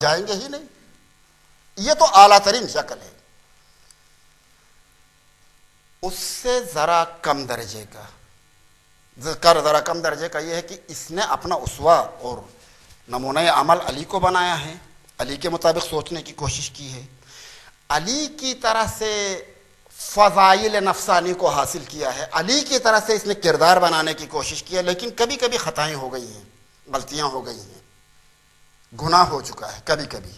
جائیں گے ہی نہیں. یہ تو اعلیٰ ترین شکل ہے. اس سے ذرا کم درجے کا ذرا کم درجے کا یہ ہے کہ اس نے اپنا اسوہ اور نمونہ عمل علی کو بنایا ہے، علی کے مطابق سوچنے کی کوشش کی ہے، علی کی طرح سے فضائل نفسانی کو حاصل کیا ہے، علی کی طرح سے اس نے کردار بنانے کی کوشش کی ہے. لیکن کبھی کبھی خطائیں ہو گئی ہیں، غلطیاں ہو گئی ہیں، گناہ ہو چکا ہے کبھی کبھی.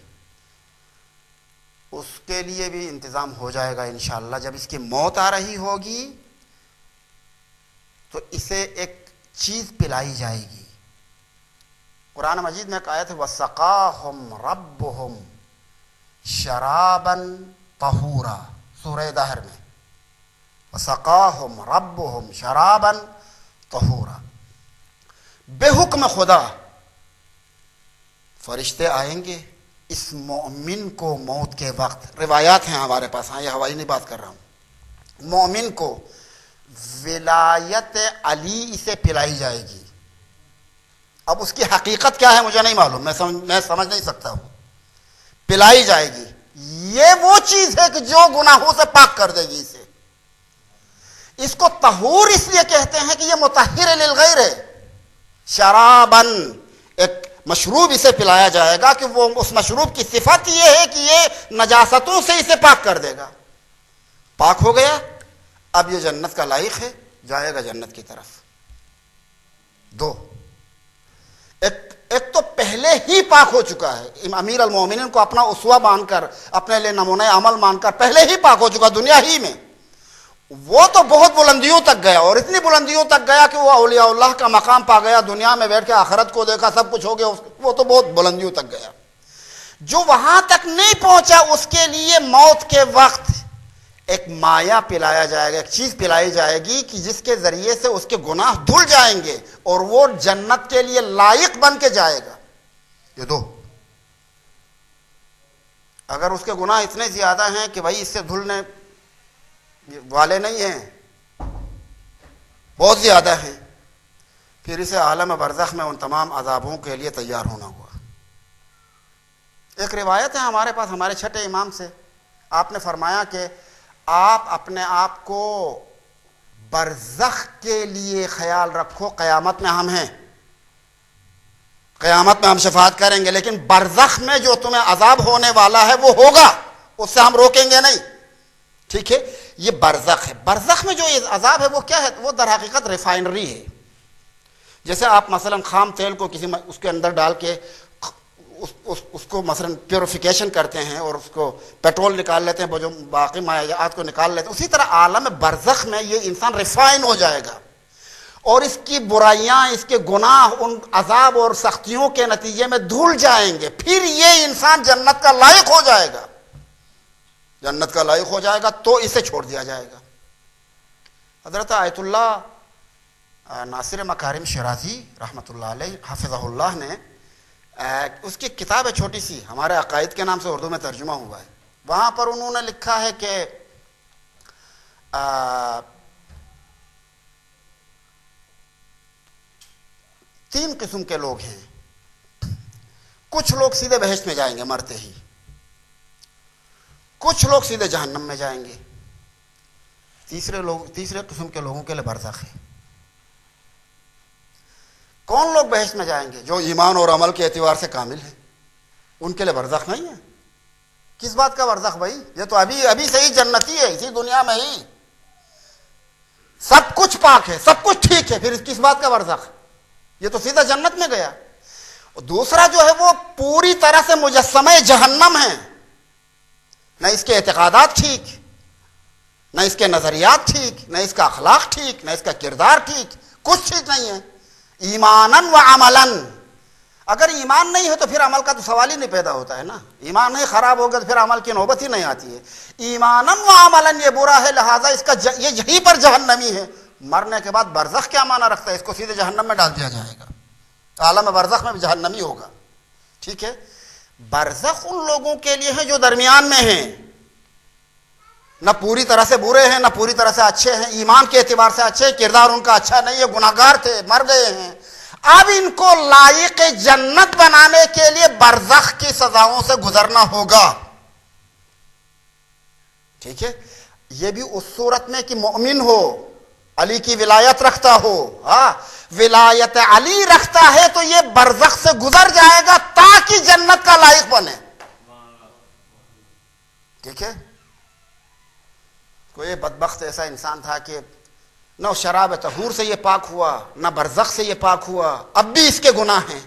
اس کے لیے بھی انتظام ہو جائے گا انشاءاللہ. جب اس کی موت آ رہی ہوگی تو اسے ایک چیز پلائی جائے گی. قرآن مجید میں ایک آیت ہے وَسَقَاهُمْ رَبُّهُمْ شَرَابًا طَهُورًا، سورہ دہر میں وَسَقَاهُمْ رَبُّهُمْ شَرَابًا طَهُورًا. بے حکم خدا فرشتے آئیں گے اس مومن کو موت کے وقت. روایات ہیں ہمارے پاس، ہاں یہ ہوائی نہیں بات کر رہا ہوں. مومن کو ولایت علی اسے پلائی جائے گی. اب اس کی حقیقت کیا ہے مجھے نہیں معلوم، میں سمجھ نہیں سکتا ہوں. پلائی جائے گی. یہ وہ چیز ہے کہ جو گناہوں سے پاک کر دے گی اسے. اس کو طہور اس لیے کہتے ہیں کہ یہ مطہر للغیر ہے. شرابن، ایک مشروب اسے پلایا جائے گا کہ وہ اس مشروب کی صفت یہ ہے کہ یہ نجاستوں سے اسے پاک کر دے گا. پاک ہو گیا، اب یہ جنت کا لائق ہے، جائے گا جنت کی طرف. دو، ایک تو پہلے ہی پاک ہو چکا ہے، امیر المومنین کو اپنا اسوہ مان کر، اپنے لیے نمونہ عمل مان کر پہلے ہی پاک ہو چکا دنیا ہی میں. وہ تو بہت بلندیوں تک گیا، اور اتنی بلندیوں تک گیا کہ وہ اولیاء اللہ کا مقام پا گیا، دنیا میں بیٹھ کے آخرت کو دیکھا، سب کچھ ہو گیا. وہ تو بہت بلندیوں تک گیا. جو وہاں تک نہیں پہنچا اس کے لیے موت کے وقت ایک مایا پلایا جائے گا، ایک چیز پلائی جائے گی کہ جس کے ذریعے سے اس کے گناہ دھل جائیں گے اور وہ جنت کے لیے لائق بن کے جائے گا. یہ دو. اگر اس کے گناہ اتنے زیادہ ہیں کہ بھائی اس سے دھلنے والے نہیں ہیں، بہت زیادہ ہیں، پھر اسے عالم برزخ میں ان تمام عذابوں کے لیے تیار ہونا ہوا. ایک روایت ہے ہمارے پاس ہمارے چھٹے امام سے، آپ نے فرمایا کہ آپ اپنے آپ کو برزخ کے لیے خیال رکھو، قیامت میں ہم ہیں، قیامت میں ہم شفاعت کریں گے، لیکن برزخ میں جو تمہیں عذاب ہونے والا ہے وہ ہوگا، اس سے ہم روکیں گے نہیں. ٹھیک ہے، یہ برزخ ہے. برزخ میں جو عذاب ہے وہ کیا ہے؟ وہ در حقیقت ریفائنری ہے. جیسے آپ مثلا خام تیل کو کسی اس کے اندر ڈال کے اس کو مثلا پیوریفیکیشن کرتے ہیں اور اس کو پیٹرول نکال لیتے ہیں، وہ جو باقی مائعات کو نکال لیتے ہیں، اسی طرح عالم برزخ میں یہ انسان ریفائن ہو جائے گا اور اس کی برائیاں، اس کے گناہ ان عذاب اور سختیوں کے نتیجے میں دھل جائیں گے. پھر یہ انسان جنت کا لائق ہو جائے گا، جنت کا لائق ہو جائے گا تو اسے چھوڑ دیا جائے گا. حضرت آیت اللہ ناصر مکارم شیرازی رحمۃ اللہ علیہ حفظہ اللہ نے اس کی کتاب ہے چھوٹی سی، ہمارے عقائد کے نام سے اردو میں ترجمہ ہوا ہے. وہاں پر انہوں نے لکھا ہے کہ تین قسم کے لوگ ہیں. کچھ لوگ سیدھے بہشت میں جائیں گے مرتے ہی، کچھ لوگ سیدھے جہنم میں جائیں گے، تیسرے قسم کے لوگوں کے لیے برزخ ہے. کون لوگ بہشت میں جائیں گے؟ جو ایمان اور عمل کے اعتبار سے کامل ہیں، ان کے لیے برزخ نہیں ہے. کس بات کا برزخ بھائی؟ یہ تو ابھی سے ہی جنتی ہے، اسی دنیا میں ہی سب کچھ پاک ہے، سب کچھ ٹھیک ہے، پھر کس بات کا برزخ؟ یہ تو سیدھا جنت میں گیا. اور دوسرا جو ہے وہ پوری طرح سے مجسمہ جہنم ہے، نہ اس کے اعتقادات ٹھیک، نہ اس کے نظریات ٹھیک، نہ اس کا اخلاق ٹھیک، نہ اس کا کردار ٹھیک، کچھ ٹھیک نہیں ہے. ایماناً و عملاً. اگر ایمان نہیں ہو تو پھر عمل کا تو سوال ہی نہیں پیدا ہوتا ہے نا. ایمان نہیں خراب ہوگا تو پھر عمل کی نوبت ہی نہیں آتی ہے. ایماناً و عملاً یہ برا ہے، لہٰذا اس کا یہ یہیں پر جہنمی ہے. مرنے کے بعد برزخ کیا معنی رکھتا ہے؟ اس کو سیدھے جہنم میں ڈال دیا جائے گا، عالم برزخ میں بھی جہنمی ہوگا. ٹھیک ہے. برزخ ان لوگوں کے لیے ہے جو درمیان میں ہیں، نہ پوری طرح سے برے ہیں نہ پوری طرح سے اچھے ہیں، ایمان کے اعتبار سے اچھے، کردار ان کا اچھا نہیں ہے، گناہگار تھے، مر گئے ہیں. اب ان کو لائق جنت بنانے کے لیے برزخ کی سزاؤں سے گزرنا ہوگا. ٹھیک ہے, یہ بھی اس صورت میں کہ مومن ہو, علی کی ولایت رکھتا ہو. ہاں, ولایت علی رکھتا ہے تو یہ برزخ سے گزر جائے گا تاکہ جنت کا لائق بنے. ٹھیک ہے, کوئی بدبخت ایسا انسان تھا کہ نہ شراب طہور سے یہ پاک ہوا, نہ برزخ سے یہ پاک ہوا, اب بھی اس کے گناہ ہیں.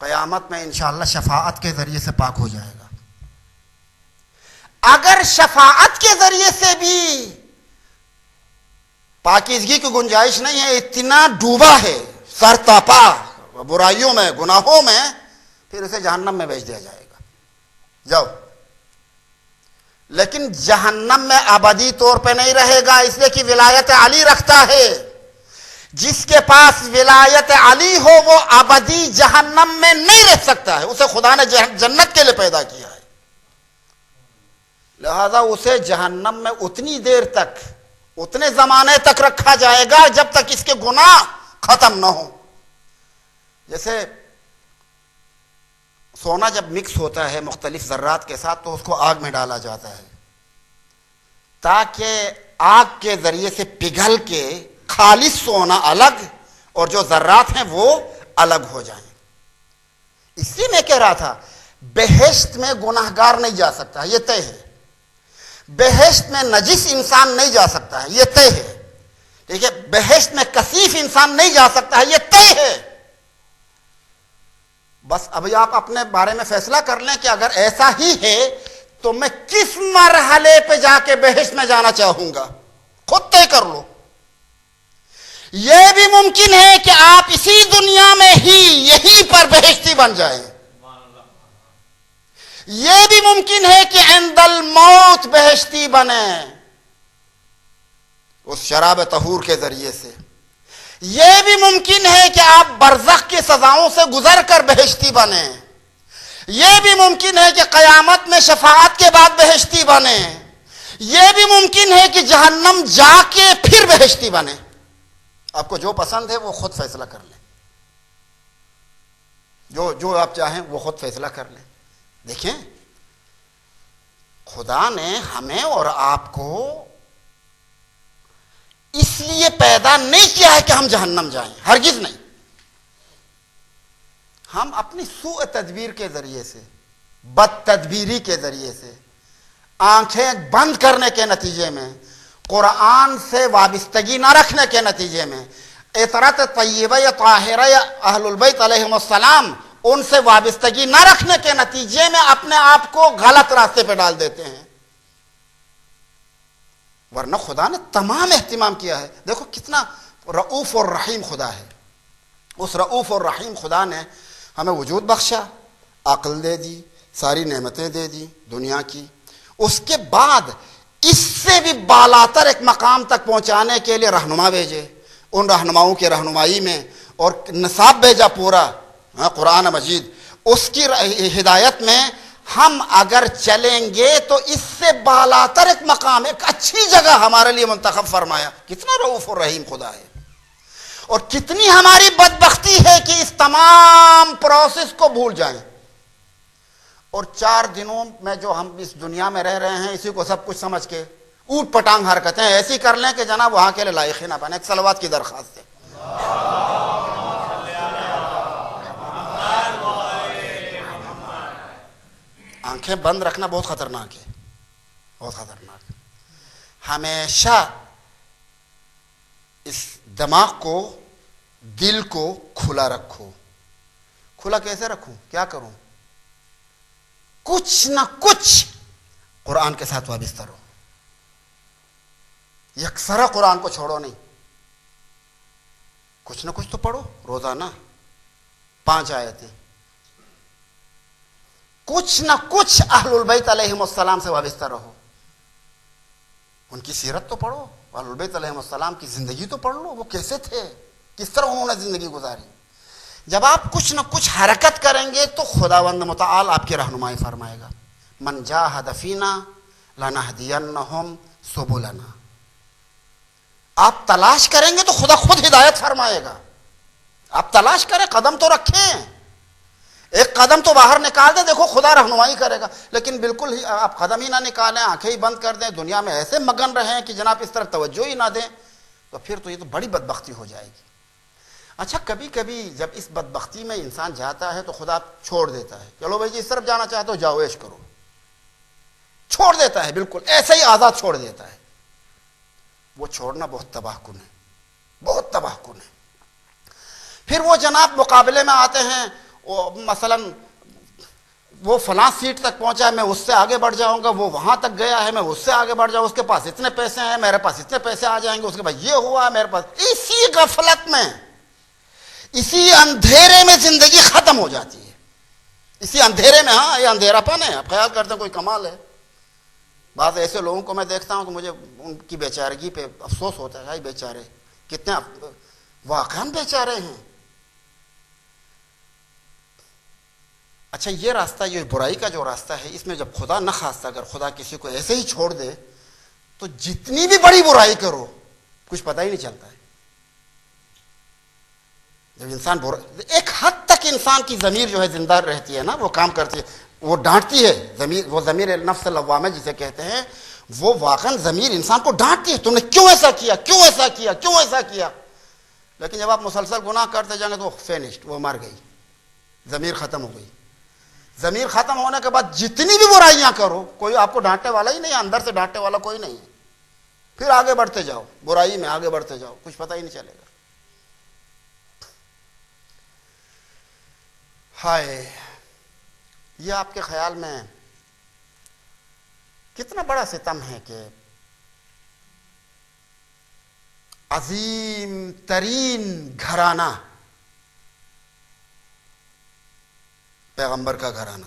قیامت میں انشاءاللہ شفاعت کے ذریعے سے پاک ہو جائے گا. اگر شفاعت کے ذریعے سے بھی پاکیزگی کی گنجائش نہیں ہے, اتنا ڈوبا ہے سر تاپا برائیوں میں, گناہوں میں, پھر اسے جہنم میں بھیج دیا جائے گا. جاؤ. لیکن جہنم میں ابدی طور پہ نہیں رہے گا, اس لیے کہ ولایت علی رکھتا ہے. جس کے پاس ولایت علی ہو وہ ابدی جہنم میں نہیں رہ سکتا ہے, اسے خدا نے جنت کے لیے پیدا کیا ہے. لہذا اسے جہنم میں اتنی دیر تک, اتنے زمانے تک رکھا جائے گا جب تک اس کے گناہ ختم نہ ہو. جیسے سونا جب مکس ہوتا ہے مختلف ذرات کے ساتھ تو اس کو آگ میں ڈالا جاتا ہے تاکہ آگ کے ذریعے سے پگھل کے خالص سونا الگ اور جو ذرات ہیں وہ الگ ہو جائیں. اسی میں کہہ رہا تھا بہشت میں گناہگار نہیں جا سکتا, یہ طے ہے. بہشت میں نجس انسان نہیں جا سکتا ہے, یہ طے ہے. ٹھیک ہے, بہشت میں کثیف انسان نہیں جا سکتا ہے, یہ طے ہے. بس ابھی آپ اپنے بارے میں فیصلہ کر لیں کہ اگر ایسا ہی ہے تو میں کس مرحلے پہ جا کے بہشت میں جانا چاہوں گا, خود طے کر لو. یہ بھی ممکن ہے کہ آپ اسی دنیا میں ہی یہیں پر بہشتی بن جائیں. یہ بھی ممکن ہے کہ عند الموت بہشتی بنے اس شراب طہور کے ذریعے سے. یہ بھی ممکن ہے کہ آپ برزخ کی سزاؤں سے گزر کر بہشتی بنے. یہ بھی ممکن ہے کہ قیامت میں شفاعت کے بعد بہشتی بنے. یہ بھی ممکن ہے کہ جہنم جا کے پھر بہشتی بنے. آپ کو جو پسند ہے وہ خود فیصلہ کر لیں, جو آپ چاہیں وہ خود فیصلہ کر لیں. دیکھیں, خدا نے ہمیں اور آپ کو اس لیے پیدا نہیں کیا ہے کہ ہم جہنم جائیں, ہرگز نہیں. ہم اپنی سوء تدبیر کے ذریعے سے, بد تدبیری کے ذریعے سے, آنکھیں بند کرنے کے نتیجے میں, قرآن سے وابستگی نہ رکھنے کے نتیجے میں, اطرت طیبہ یا طاہرہ یا اہل البیت علیہم السلام ان سے وابستگی نہ رکھنے کے نتیجے میں اپنے آپ کو غلط راستے پہ ڈال دیتے ہیں. ورنہ خدا نے تمام اہتمام کیا ہے. دیکھو کتنا رؤوف اور رحیم خدا ہے. اس رؤوف اور رحیم خدا نے ہمیں وجود بخشا, عقل دے دی, ساری نعمتیں دے دی دنیا کی. اس کے بعد اس سے بھی بالاتر ایک مقام تک پہنچانے کے لیے رہنما بھیجے. ان رہنماؤں کی رہنمائی میں اور نصاب بھیجا پورا قرآن مجید. اس کی ہدایت میں ہم اگر چلیں گے تو اس سے بالاتر ایک مقام, ایک اچھی جگہ ہمارے لیے منتخب فرمایا. کتنا رؤوف اور رحیم خدا ہے. اور کتنی ہماری بدبختی ہے کہ اس تمام پروسیس کو بھول جائیں اور 4 دنوں میں جو ہم اس دنیا میں رہ رہے ہیں اسی کو سب کچھ سمجھ کے اوٹ پٹانگ حرکتیں ایسی کر لیں کہ جناب وہاں کے لیے لائق ہی نہ بنے. ایک صلوات کی درخواست ہے. آنکھیں بند رکھنا بہت خطرناک ہے, بہت خطرناک. ہمیشہ اس دماغ کو, دل کو کھلا رکھو. کھلا کیسے رکھوں, کیا کروں؟ کچھ نہ کچھ قرآن کے ساتھ وابستہ رہو. یکسرہ قرآن کو چھوڑو نہیں, کچھ نہ کچھ تو پڑھو روزانہ 5 آیتیں. کچھ نہ کچھ اہل البیت علیہم السلام سے وابستہ رہو. ان کی سیرت تو پڑھو, اہل البیت علیہم السلام کی زندگی تو پڑھ لو, وہ کیسے تھے, کس طرح انہوں نے زندگی گزاری. جب آپ کچھ نہ کچھ حرکت کریں گے تو خداوند متعال آپ کی رہنمائی فرمائے گا. من جاہد فینا لنہدینہم سبلنا. آپ تلاش کریں گے تو خدا خود ہدایت فرمائے گا. آپ تلاش کریں, قدم تو رکھیں, ایک قدم تو باہر نکال دیں, دیکھو خدا رہنمائی کرے گا. لیکن بالکل ہی آپ قدم ہی نہ نکالیں, آنکھیں ہی بند کر دیں, دنیا میں ایسے مگن رہیں کہ جناب اس طرف توجہ ہی نہ دیں, تو پھر تو یہ تو بڑی بدبختی ہو جائے گی. اچھا کبھی کبھی جب اس بدبختی میں انسان جاتا ہے تو خدا چھوڑ دیتا ہے, چلو بھائی جی اس طرف جانا چاہتے ہو جاؤ عیش کرو, چھوڑ دیتا ہے, بالکل ایسے ہی آزاد چھوڑ دیتا ہے. وہ چھوڑنا بہت تباہ کن ہے, بہت تباہ کن ہے. پھر وہ جناب مقابلے میں آتے ہیں, مثلا وہ فلاں سیٹ تک پہنچا ہے, میں اس سے آگے بڑھ جاؤں گا, وہ وہاں تک گیا ہے, میں اس سے آگے بڑھ جاؤں, اس کے پاس اتنے پیسے ہیں, میرے پاس اتنے پیسے آ جائیں گے, اس کے پاس یہ ہوا ہے میرے پاس. اسی غفلت میں, اسی اندھیرے میں زندگی ختم ہو جاتی ہے, اسی اندھیرے میں. ہاں یہ اندھیرا پن ہے, آپ خیال کرتے ہیں کوئی کمال ہے. بعض ایسے لوگوں کو میں دیکھتا ہوں کہ مجھے ان کی بیچارگی پہ افسوس ہوتا ہے, بھائی بیچارے کتنے واقعاً بیچارے ہیں. اچھا یہ راستہ, یہ برائی کا جو راستہ ہے, اس میں جب خدا نہ خواستہ اگر خدا کسی کو ایسے ہی چھوڑ دے تو جتنی بھی بڑی برائی کرو کچھ پتہ ہی نہیں چلتا ہے. جب انسان ایک حد تک انسان کی ضمیر جو ہے زندہ رہتی ہے نا, وہ کام کرتی ہے, وہ ڈانٹتی ہے ضمیر, وہ ضمیر نفس لوامہ جسے کہتے ہیں, وہ واقعا ضمیر انسان کو ڈانٹتی ہے, تم نے کیوں ایسا کیا, کیوں ایسا کیا, کیوں ایسا کیا. لیکن جب آپ مسلسل گناہ کرتے جائیں گے تو وہ فینشڈ, وہ مر گئی, ضمیر ختم ہو گئی. ضمیر ختم ہونے کے بعد جتنی بھی برائیاں کرو کوئی آپ کو ڈانٹنے والا ہی نہیں, اندر سے ڈانٹنے والا کوئی نہیں ہے. پھر آگے بڑھتے جاؤ, برائی میں آگے بڑھتے جاؤ, کچھ پتہ ہی نہیں چلے گا. ہائے, یہ آپ کے خیال میں کتنا بڑا ستم ہے کہ عظیم ترین گھرانہ, پیغمبر کا گھرانہ,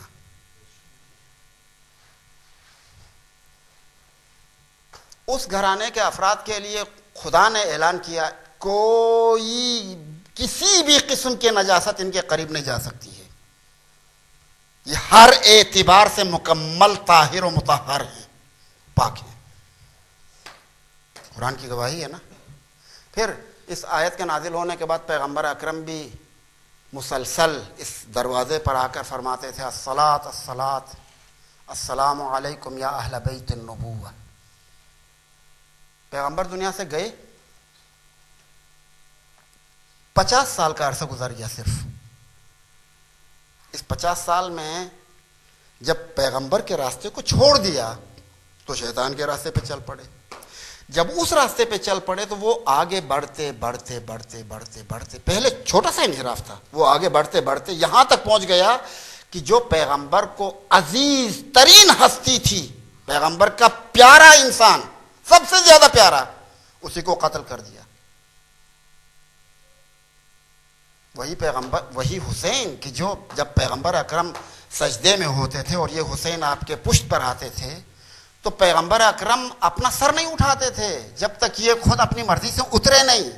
اس گھرانے کے افراد کے لیے خدا نے اعلان کیا کوئی کسی بھی قسم کی نجاست ان کے قریب نہیں جا سکتی ہے. یہ ہر اعتبار سے مکمل طاہر و مطہر ہیں, پاک ہیں. قرآن کی گواہی ہے نا. پھر اس آیت کے نازل ہونے کے بعد پیغمبر اکرم بھی مسلسل اس دروازے پر آ کر فرماتے تھے الصلاۃ الصلاۃ السلام علیکم یا اہل بیت النبوہ. پیغمبر دنیا سے گئے, 50 سال کا عرصہ گزر گیا صرف. اس 50 سال میں جب پیغمبر کے راستے کو چھوڑ دیا تو شیطان کے راستے پہ چل پڑے. جب اس راستے پہ چل پڑے تو وہ آگے بڑھتے بڑھتے بڑھتے بڑھتے بڑھتے, پہلے چھوٹا سا انحراف تھا, وہ آگے بڑھتے بڑھتے یہاں تک پہنچ گیا کہ جو پیغمبر کو عزیز ترین ہستی تھی, پیغمبر کا پیارا انسان, سب سے زیادہ پیارا, اسی کو قتل کر دیا. وہی پیغمبر, وہی حسین کہ جو جب پیغمبر اکرم سجدے میں ہوتے تھے اور یہ حسین آپ کے پشت پر آتے تھے تو پیغمبر اکرم اپنا سر نہیں اٹھاتے تھے جب تک یہ خود اپنی مرضی سے اترے نہیں.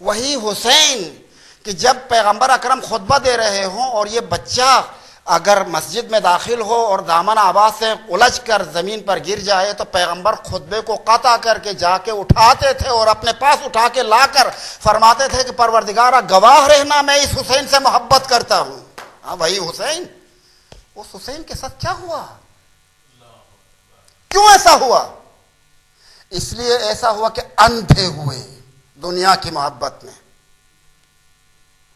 وہی حسین کہ جب پیغمبر اکرم خطبہ دے رہے ہوں اور یہ بچہ اگر مسجد میں داخل ہو اور دامن آواز سے الجھ کر زمین پر گر جائے تو پیغمبر خطبے کو قطع کر کے جا کے اٹھاتے تھے اور اپنے پاس اٹھا کے لا کر فرماتے تھے کہ پروردگارا گواہ رہنا میں اس حسین سے محبت کرتا ہوں. ہاں وہی حسین, اس حسین کے ساتھ کیا ہوا, کیوں ایسا ہوا؟ اس لیے ایسا ہوا کہ اندھے ہوئے دنیا کی محبت میں.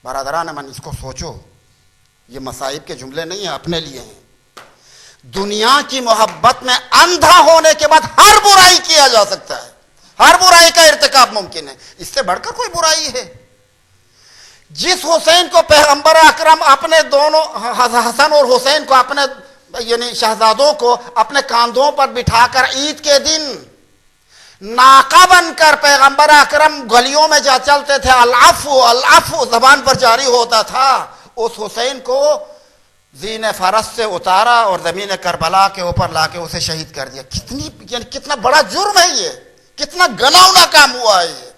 برادران من, اس کو سوچو, یہ مصائب کے جملے نہیں ہیں, اپنے لیے ہیں. دنیا کی محبت میں اندھا ہونے کے بعد ہر برائی کیا جا سکتا ہے, ہر برائی کا ارتکاب ممکن ہے. اس سے بڑھ کر کوئی برائی ہے؟ جس حسین کو پیغمبر اکرم اپنے دونوں حسن اور حسین کو اپنے یعنی شہزادوں کو اپنے کاندھوں پر بٹھا کر عید کے دن ناقہ بن کر پیغمبر اکرم گلیوں میں جا چلتے تھے, العفو العفو زبان پر جاری ہوتا تھا, اس حسین کو زین فرس سے اتارا اور زمین کربلا کے اوپر لا کے اسے شہید کر دیا. کتنی یعنی کتنا بڑا جرم ہے یہ, کتنا گناؤنا کام ہوا ہے یہ.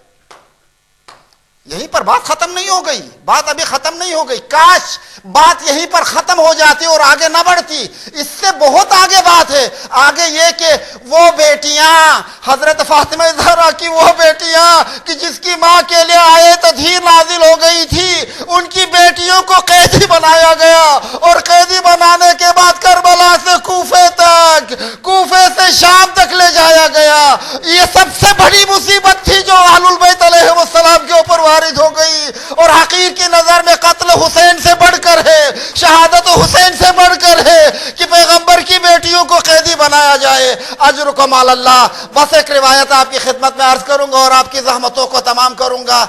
یہیں پر بات ختم نہیں ہو گئی، بات ابھی ختم نہیں ہو گئی، کاش بات یہیں پر ختم ہو جاتی اور آگے نہ بڑھتی، اس سے بہت آگے بات ہے۔ آگے یہ کہ وہ بیٹیاں حضرت فاطمہ زہرا کی، وہ بیٹیاں کہ جس کی ماں کے لیے آیت تطہیر نازل ہو گئی تھی، ان کی بیٹیوں کو قیدی بنایا گیا، اور قیدی بنانے کے بعد کربلا سے کوفے تک، کوفے سے شام تک لے جایا گیا۔ یہ سب سے بڑی مصیبت تھی جو اہل البیت علیہ السلام کے اوپر وارد ہو گئی، اور حقیر کی نظر میں قتل حسین سے بڑھ کر ہے، شہادت حسین سے بڑھ کر ہے کہ پیغمبر کی بیٹیوں کو قیدی بنایا جائے۔ اجرکم علی اللہ۔ بس ایک روایت آپ کی خدمت میں عرض کروں گا اور آپ کی زحمتوں کو تمام کروں گا۔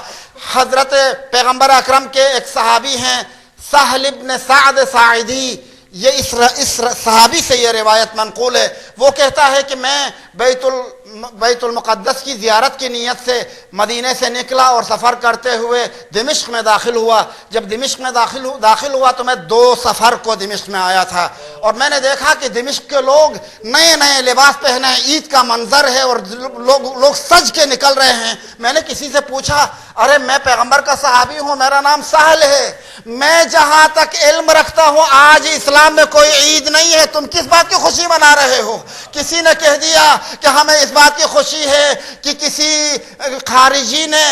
حضرت پیغمبر اکرم کے ایک صحابی ہیں سہل ابن سعد ساعدی، یہ اس صحابی سے یہ روایت منقول ہے۔ وہ کہتا ہے کہ میں بیت المقدس کی زیارت کی نیت سے مدینے سے نکلا اور سفر کرتے ہوئے دمشق میں داخل ہوا۔ جب دمشق میں داخل ہوا تو میں 2 سفر کو دمشق میں آیا تھا، اور میں نے دیکھا کہ دمشق کے لوگ نئے نئے لباس پہنے ہیں، عید کا منظر ہے اور لوگ سج کے نکل رہے ہیں۔ میں نے کسی سے پوچھا، ارے میں پیغمبر کا صحابی ہوں، میرا نام سہل ہے، میں جہاں تک علم رکھتا ہوں آج اسلام میں کوئی عید نہیں ہے، تم کس بات کی خوشی منا رہے ہو؟ کسی نے کہہ دیا کہ ہمیں اس بات کی خوشی ہے کہ کسی خارجی نے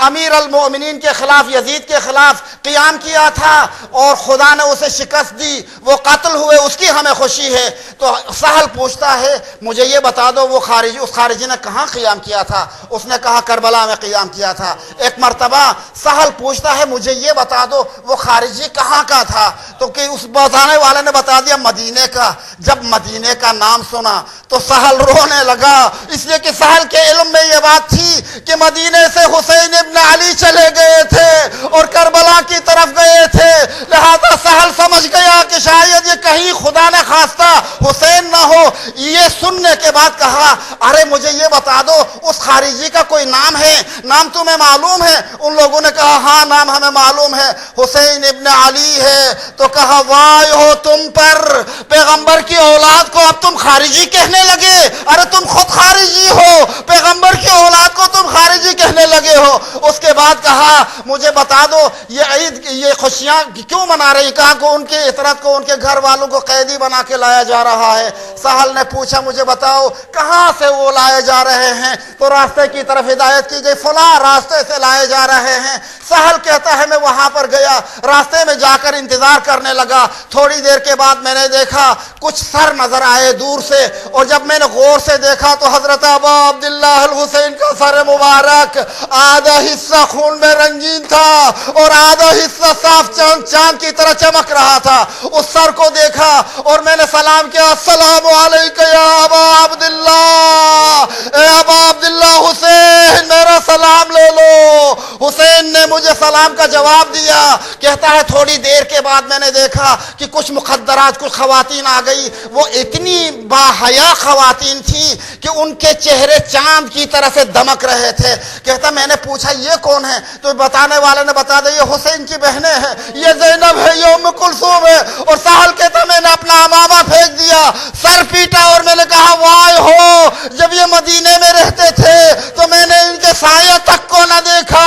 امیر المؤمنین کے خلاف، یزید کے خلاف قیام کیا تھا اور خدا نے اسے شکست دی، وہ قتل ہوئے، اس کی ہمیں خوشی ہے۔ تو سہل پوچھتا ہے مجھے یہ بتا دو وہ خارجی، اس خارجی نے کہاں قیام کیا تھا؟ اس نے کہا کربلا میں قیام کیا تھا۔ ایک مرتبہ سہل پوچھتا ہے مجھے یہ بتا دو وہ خارجی کہاں کا تھا؟ تو کہ اس بتانے والے نے بتا دیا مدینے کا۔ جب مدینے کا نام سنا تو سہل رونے لگا، اس لیے کہ سہل کے علم میں یہ بات تھی کہ مدینے سے حسین ابن علی چلے گئے تھے اور کربلا کی طرف گئے تھے، لہذا سہل سمجھ گیا کہ شاید یہ کہیں خدا نے خواستہ حسین نہ ہو۔ یہ سننے کے بعد کہا ارے مجھے یہ بتا دو اس خارجی کا کوئی نام ہے، نام تمہیں معلوم ہے؟ ان لوگوں نے کہا ہاں نام ہمیں معلوم ہے، حسین ابن علی ہے۔ تو کہا وائے ہو تم پر، پیغمبر کی اولاد کو اب تم خارجی کہنے لگے، ارے تم خود خارجی ہو، پیغمبر کی اولاد کو تم خارجی کہنے لگے ہو۔ اس کے بعد کہا مجھے بتا دو یہ عید یہ خوشیاں کیوں منا رہی؟ کہا کہ ان کی عطرت کو ان کے گھر والوں کو قیدی بنا کے لایا جا رہا ہے۔ سہل نے پوچھا مجھے بتاؤ کہاں سے وہ لائے جا رہے ہیں؟ تو راستے کی طرف ہدایت کی گئی، فلاں راستے سے لائے جا رہے ہیں۔ سہل کہتا ہے میں وہاں پر گیا، راستے میں جا کر انتظار کرنے لگا، تھوڑی دیر کے بعد میں نے دیکھا کچھ سر نظر آئے دور سے، اور جب میں نے غور سے دیکھا تو حضرت ابا عبداللہ الحسین کا سر مبارک آدھا حصہ خون میں رنگین تھا اور آدھا حصہ صاف چاند کی طرح چمک رہا تھا۔ اس سر کو دیکھا اور میں نے سلام کیا، السلام علیکم یا ابا عبداللہ، اے ابا عبداللہ حسین میرا سلام لے لو۔ حسین نے مجھے سلام کا جواب دیا۔ کہتا ہے تھوڑی دیر کے بعد میں نے دیکھا کہ کچھ مخدرات، کچھ خواتین آ گئی، وہ اتنی باحیا خواتین تھیں کہ ان کے چہرے چاند کی طرح سے دمک رہے تھے۔ کہتا میں نے پوچھا یہ کون ہے؟ تو بتانے والے نے بتا دیا یہ حسین کی بہنیں ہیں، یہ زینب ہے، یہ ام کلثوم ہے۔ اور سہل کہتا میں نے اپنا امامہ پھینک دیا، سر پیٹا اور میں نے کہا وائے ہو، جب یہ مدینے میں رہتے تھے تو میں نے ان کے سایہ تک کو نہ دیکھا،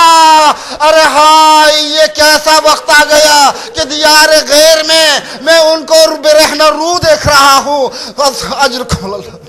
ارے ہائے یہ کیسا وقت آ گیا کہ دیار غیر میں ان کو برہنہ رو دیکھ رہا ہوں۔ اجرکم اللہ۔